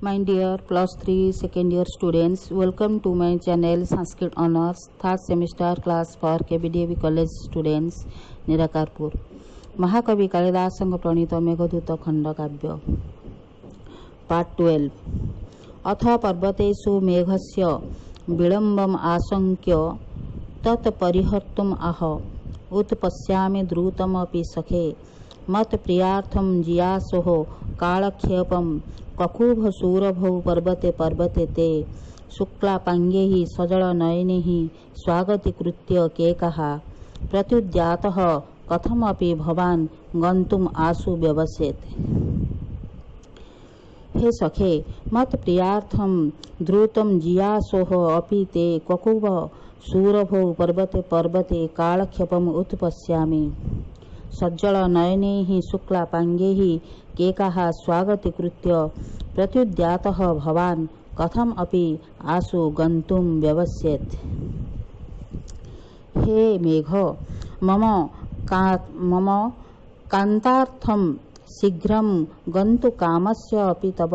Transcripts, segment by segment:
My dear +3 second year students, welcome to my channel Sanskrit Honors third semester class for KBDAB College students Nirakarpur. महाकवि कालिदास प्रणीत Meghdoot खंडकाव्य part 12 अथ पर्वतेषु मेघस्य विलंबम आशंक्य तत्परिहर्तुम आह उत्पश्यामि द्रुतमपि सखे मत प्रियार्थम जियासोः कालक्षेपम ककुभ सूरभौ पर्वते पर्वते ते शुक्लापांगैः सजल नयनैः स्वागतीकृत्य केकः प्रत्युद्यातः कथमपि भवान् गन्तुम् आशु व्यवसेत्। हे सखे मत प्रियार्थम द्रुतम जियासोः अपि ते ककुभ सूरभौ पर्वते पर्वते कालक्षेपम उत्पश्यामि सज्जल नयनैः शुक्लापांगैः केकाः स्वागतीकृत्य प्रत्युद्यातः भवान् कथम अपि आशु गन्तुं व्यवस्येत्। हे मेघ मम कान्तार्थं शीघ्रं गन्तु कामस्य अपि तव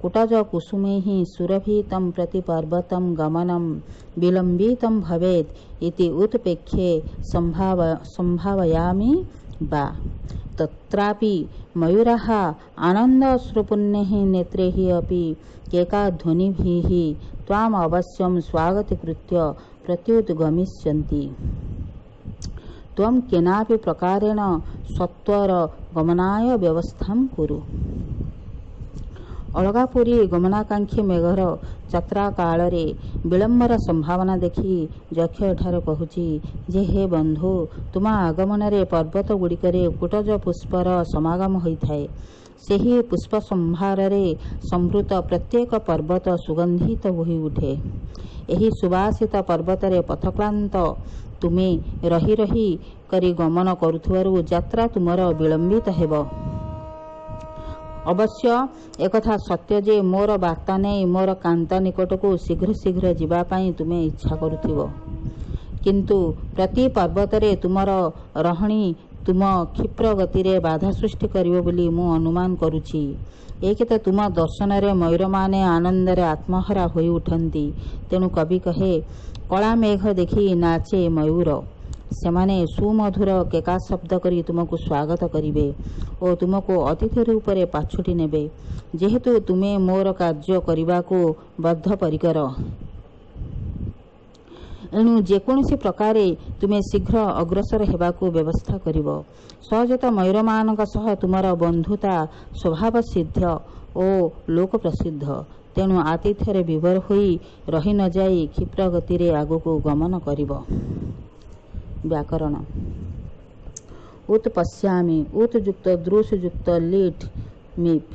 कुटज कुसुमैः सुरभितं प्रति पर्वतं गमनं विलम्बितं भवेत् इति उत्पेक्षे संभावयामि वा। तत्रापि मयूराः आनन्दश्रुपुण्यैः नेत्रैः अपि केकाध्वनिभिः त्वाम् अवश्यं स्वागतीकृत्य प्रत्युद्गमिष्यन्ति। त्वं केनापि प्रकारेण सत्वर गमनाय व्यवस्थां कुरु। अलगापुरी गमनाकांक्षी मेघर यात्रा काल विलंबर संभावना देखि यक्ष एठारे कहूछि जे हे बंधु तुम आगमन पर्वत गुड़िकरे कुटज पुष्पर समागम होइथाए। सेही पुष्प संभार संभृत प्रत्येक पर्वत सुगंधित होई उठे। एही सुवासित पर्वत पथक्लांत तुमे रही रही करी गमन करुथुवारु यात्रा तुमर विलंबित हेबो। अवश्य एकथा सत्य जे मोर वार्ता नहीं मोर कांता निकट को शीघ्र शीघ्र जीवापाई तुमे इच्छा करुथिबो, किंतु प्रति पर्वतरे तुमर रहणी तुम क्षिप्र गति रे बाधा सृष्टि करिवो बोली मु अनुमान करुछि। एक तो तुम दर्शन रे मयूर माने आनंद रे आत्महरा होई उठंती। तेणु कवि कहे कला मेघ देखी नाचे मयूर सेमाने सुमधुर केका शब्द करी तुमको स्वागत करिवे और तुमको अतिथि रूप रे पाछुटी नेबे। जेहेतु तुमे मोर कार्य करिबा को बद्ध परिकर एणु जेकोसी प्रकार तुमे शीघ्र अग्रसर हेबाकू व्यवस्था करिवो। सहजत मयूर मानक सह तुमर बंधुता स्वभाव सिद्ध और लोक प्रसिद्ध। तेणु आतिथ्य विभोर होई रही न जाई क्षिप्र गति रे आगको गमन करिवो। व्याकरण उत्पश्यामि उत्युक्त दृश्युक्त लीट मीप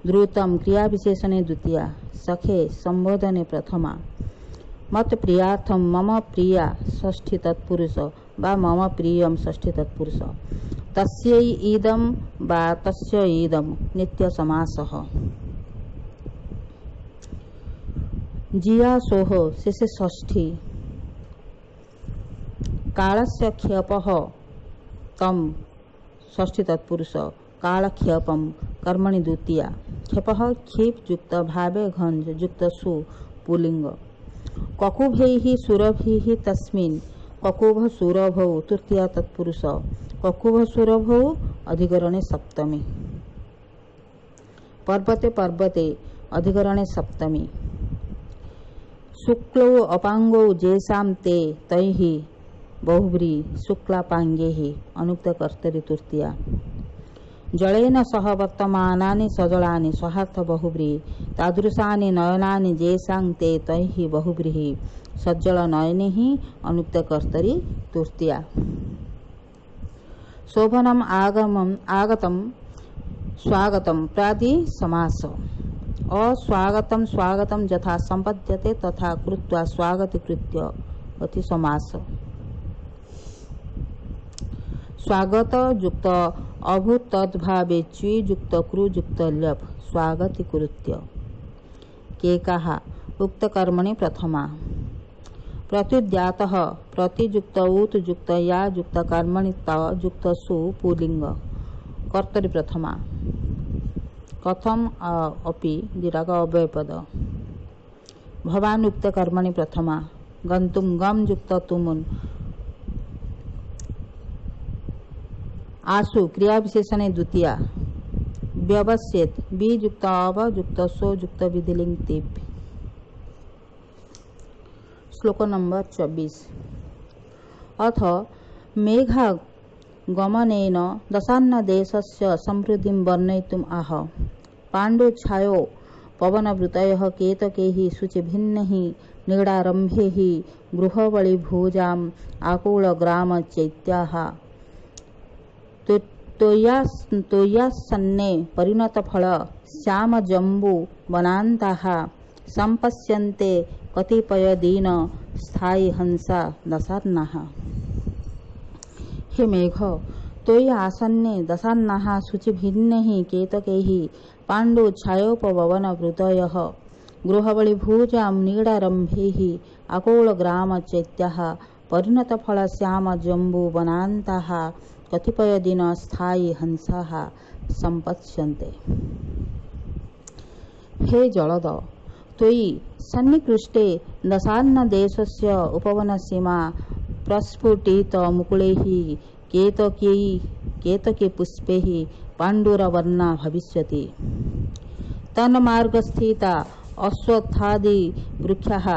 द्रुतम क्रिया विशेषणे द्वितीया सखे संबोधने प्रथमा मत प्रियार्थम मम प्रिया षष्ठी तत्पुरुष बा मम प्रियम षष्ठी तत्पुरुष तस्यै इदं बा तस्य इदं नित्य समासः जियासोः शेषे षष्ठी कालस्य क्षेपः तम षष्ठी तत्पुरुष कालक्षेपम कर्मणि द्वितीया क्षेपः क्षिप युक्त भावे घंज युक्त सु पुलिंग ककुभैः सुरभिः तस्मिन् ककुभ सुरभौ तृतीया तत्पुरुष ककुभ सुरभौ अधिकरणे सप्तमी पर्वते पर्वते अधिकरणे सप्तमी शुक्लौ अपांगौ जेषां ते तैः बहुब्री शुक्लापांगैः अनुक्त कर्तरि तृतीया जलेन सह वर्तमानानि सजलानि स्वार्थ बहुब्री तादृशानि नयनानि जेषां ते तैः बहुब्रीः सज्जल नयनैः अनुक्त कर्तरि तृतीया शोभनम आगतम स्वागतम प्रादि समास अस्वागतम स्वागतम यथा संपद्यते तथा कृत्वा स्वागतीकृत्य अति समास स्वागत युक्त अभूत तद्भावे च्वी युक्त कृ युक्त ल्यप स्वागतीकृत्य केकाः उक्त कर्मणि प्रथमा प्रत्युद्यातः प्रतियुक्त उत युक्त या युक्त कर्मणि त युक्त सु पुलिंग कर्तरि प्रथमा कथम अपि विराग अव्ययपद भवान उक्त कर्मणि प्रथमा गंतुम गम युक्त तुमुन आसु क्रिया विशेषणे द्वितीया व्यवस्येत बी युक्त अव युक्त सो युक्त विधिलिंग तिप। श्लोक नंबर 24। अथ मेघा गमनेन दशान्न देशस्य समृद्धिं वर्णयितुम् आह पाण्डुच्छायो पवनवृतयः केतकैः शुचिभिन्नैः नीडारम्भैः गृहबलिभोजाम् आकुलग्रामचैत्याः तोयासन्ने परिणतफल श्यामजम्बू वनान्ताः सम्पश्यन्ते कतिपयदीन स्थायी हंसा दशान्नाः। हे मेघ तोय आसन्ने दशान्नाः शुचिभिन्नैः केतकैः पाण्डुच्छायोपवनवृतयः गृहबलिभोजां नीडारम्भैः आकुलग्रामचैत्याः परिणतफलश्यामजम्बूवनान्ताः कतिपयदिन स्थायी हंसाः सम्पश्यन्ते। हे जलद त्वयि सन्निकृष्टे दशान्नदेशस्य उपवनसीमा प्रस्फुटितमुकुलैः केतकी पुष्पैः पाण्डुरवर्णा भविष्यति। तन्मार्गस्थिता अश्वत्थादिवृक्षाः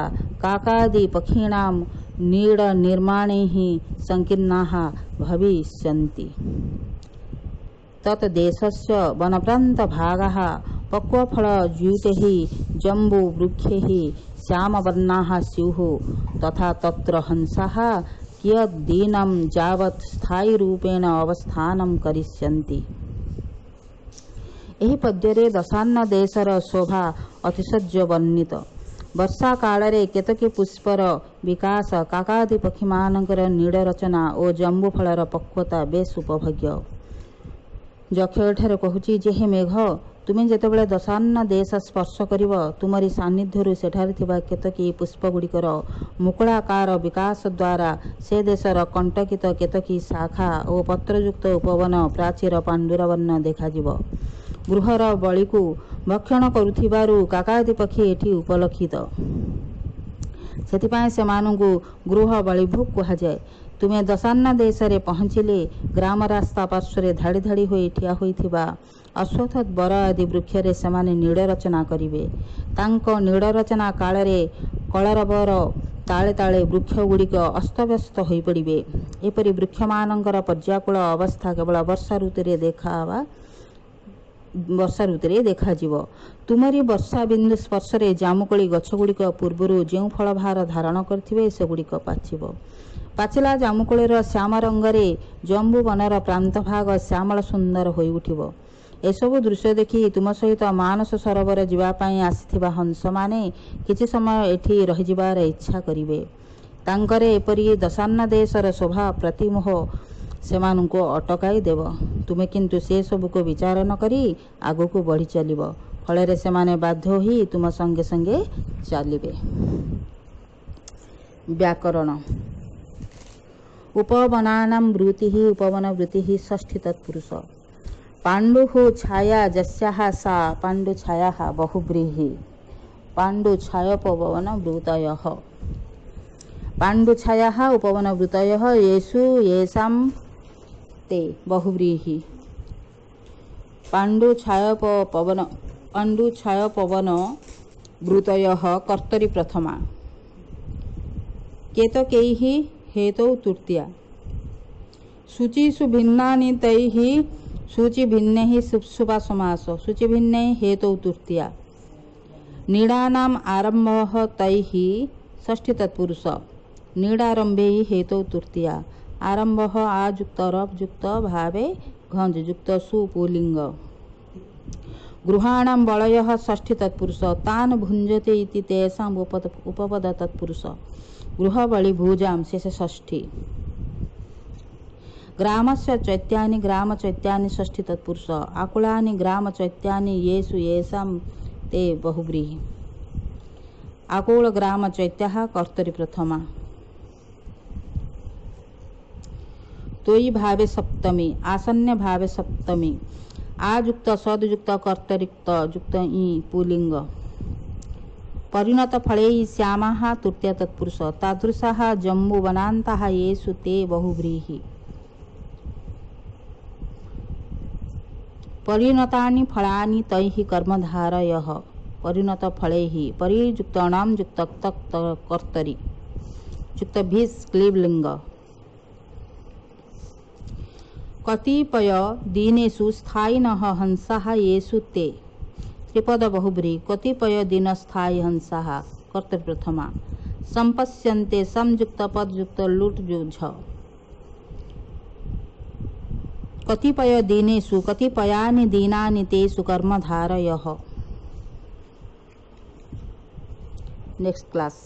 काकादिपक्षिणां नीडनिर्माणैः संकीर्णाः भविष्यन्ति। तत्देशस्य वनप्रान्तभागाः पक्वफलयुतैः जम्बूवृक्षैः श्यामवर्णाः स्युः तथा तत्र हंसाः कियद्दिनं यावत् स्थायीरूपेण अवस्थानं करिष्यन्ति। ଏହି ପଦ୍ୟରେ ଦଶାନ୍ନ ଦେଶର ଶୋଭା ଅତିଶଯ୍ୟ ବର୍ଣ୍ଣିତ। ବର୍ଷା କାଳରେ କେତକୀ ପୁଷ୍ପର ବିକାଶ କାକାଦି ପକ୍ଷୀମାନଙ୍କର ନୀଡ଼ ରଚନା ଓ ଜମ୍ବୁ ଫଳର ପକ୍ୱତା ବେଶ୍ ଉପଭୋଗ୍ୟ। ଯକ୍ଷ ଏଠାରେ କହୁଛି ଯେ ହେ ମେଘ ତୁମେ ଯେତେବେଳେ ଦଶାନ୍ନ ଦେଶ ସ୍ପର୍ଶ କରିବ ତୁମରି ସାନ୍ନିଧ୍ୟରୁ ସେଠାରେ ଥିବା କେତକୀ ପୁଷ୍ପଗୁଡ଼ିକର ମୁକୁଳାକାର ବିକାଶ ଦ୍ୱାରା ସେ ଦେଶର କଣ୍ଟକିତ କେତକୀ ଶାଖା ଓ ପତ୍ରଯୁକ୍ତ ଉପବନ ପ୍ରାଚୀର ପାଣ୍ଡୁରବର୍ଣ୍ଣ ଦେଖାଯିବ। ଗୃହର ବଳିକୁ ଭକ୍ଷଣ କରୁଥିବାରୁ କାକାଦି ପକ୍ଷୀ ଏଠି ଉପଲକ୍ଷିତ, ସେଥିପାଇଁ ସେମାନଙ୍କୁ ଗୃହ ବଳିଭୁକ୍ କୁହାଯାଏ। ତୁମେ ଦଶାନ୍ନ ଦେଶରେ ପହଞ୍ଚିଲେ ଗ୍ରାମ ରାସ୍ତା ପାର୍ଶ୍ୱରେ ଧାଡ଼ି ଧାଡ଼ି ହୋଇ ଠିଆ ହୋଇଥିବା ଅଶ୍ୱତ୍ଥ ବର ଆଦି ବୃକ୍ଷରେ ସେମାନେ ନୀଡ଼ ରଚନା କରିବେ। ତାଙ୍କ ନୀଡ଼ ରଚନା କାଳରେ କଳରବର ତାଳେ ତାଳେ ବୃକ୍ଷଗୁଡ଼ିକ ଅସ୍ତବ୍ୟସ୍ତ ହୋଇପଡ଼ିବେ। ଏପରି ବୃକ୍ଷମାନଙ୍କର ପର୍ଯ୍ୟାକୁଳ ଅବସ୍ଥା କେବଳ ବର୍ଷା ଋତୁରେ ଦେଖାଯିବ। ତୁମରି ବର୍ଷା ବିନ୍ଦୁ ସ୍ପର୍ଶରେ ଜାମୁକୋଳି ଗଛଗୁଡ଼ିକ ପୂର୍ବରୁ ଯେଉଁ ଫଳଭାର ଧାରଣ କରିଥିବେ ସେଗୁଡ଼ିକ ପାଚିବ। ପାଚିଲା ଜାମୁକୋଳିର ଶ୍ୟାମ ରଙ୍ଗରେ ଜମ୍ବୁ ବନର ପ୍ରାନ୍ତଭାଗ ଶ୍ୟାମଳ ସୁନ୍ଦର ହୋଇଉଠିବ। ଏସବୁ ଦୃଶ୍ୟ ଦେଖି ତୁମ ସହିତ ମାନସ ସରୋବର ଯିବା ପାଇଁ ଆସିଥିବା ହଂସମାନେ କିଛି ସମୟ ଏଠି ରହିଯିବାର ଇଚ୍ଛା କରିବେ। ତାଙ୍କର ଏପରି ଦଶାନ୍ନ ଦେଶର ଶୋଭା ପ୍ରତିମୋହ ସେମାନଙ୍କୁ ଅଟକାଇ ଦେବ। ତୁମେ କିନ୍ତୁ ସେସବୁକୁ ବିଚାର ନ କରି ଆଗକୁ ବଢ଼ି ଚାଲିବ, ଫଳରେ ସେମାନେ ବାଧ୍ୟ ହୋଇ ତୁମ ସଙ୍ଗେ ସଙ୍ଗେ ଚାଲିବେ। ବ୍ୟାକରଣ ଉପବନାନାଂ ବୃତ୍ତିଃ ଉପବନ ବୃତ୍ତିଃ ଷଷ୍ଠୀ ତତ୍ପୁରୁଷ ପାଣ୍ଡୁଃ ଛାୟା ଯସ୍ୟାଃ सा ପାଣ୍ଡୁଛାୟାଃ ବହୁବ୍ରୀଃ ପାଣ୍ଡୁଛାୟୋପବନ ବୃତୟଃ पाण्डुछायाः उपवनवृतयः येषु येषां ते बहुव्रीः पाण्डुछायोपवनवृतयः कर्तरि प्रथमा केतकैः हेतौ तृतीया शुचिषु भिन्नानि तैः शुचिभिन्नैः शुभा समास शुचिभिन्नैः हेतौ तृतीया नीडानाम् आरम्भः तैः षष्ठी तत्पुरुष नीडारंभे हेतु तृतीया आरंभ आजुक्त रयुक्त भावे घंजुक्त सुपुलिंग गृहाणां बलयः षष्ठी तत्पुरुष तान् भुञ्जते इति तेषां उपपद तत्पुरुष गृहबलिभुजां शेष षष्ठी ग्रामस्य चैत्यानि ग्रामचैत्यानि षष्ठी तत्पुरुष आकुलानि ग्रामचैत्यानि येषु येषां ते बहुव्रीहि आकुल ग्रामचैत्याः कर्तरि प्रथमा तोयि भावे सप्तमी आसन्य भावे सप्तमी आयुक्त सदयुक्त कर्तरिक्त युक्त ई पुलिंग। परिणत फले श्यामाः तृतीय तत्पुरुष तादृशाः जम्बुवनान्ताः येषु ते बहुव्रीहि। परिणतानि फलानि तैः कर्मधारयः। परिणत फलैः परियुक्तानां युक्त कर्तरि युक्त भीष क्लीबलिंग। कतिपय दिनेषु स्थायिनः हंसाः येषु ते त्रिपद बहुब्रीहि। कतिपय दिन स्थायी हंसाः कर्तृप्रथमा संपश्यन्ते संयुक्त पदयुक्त लुट युझ। कतिपय दिनेषु कतिपयानि दिनानि तेषु कर्मधारयः। Next class.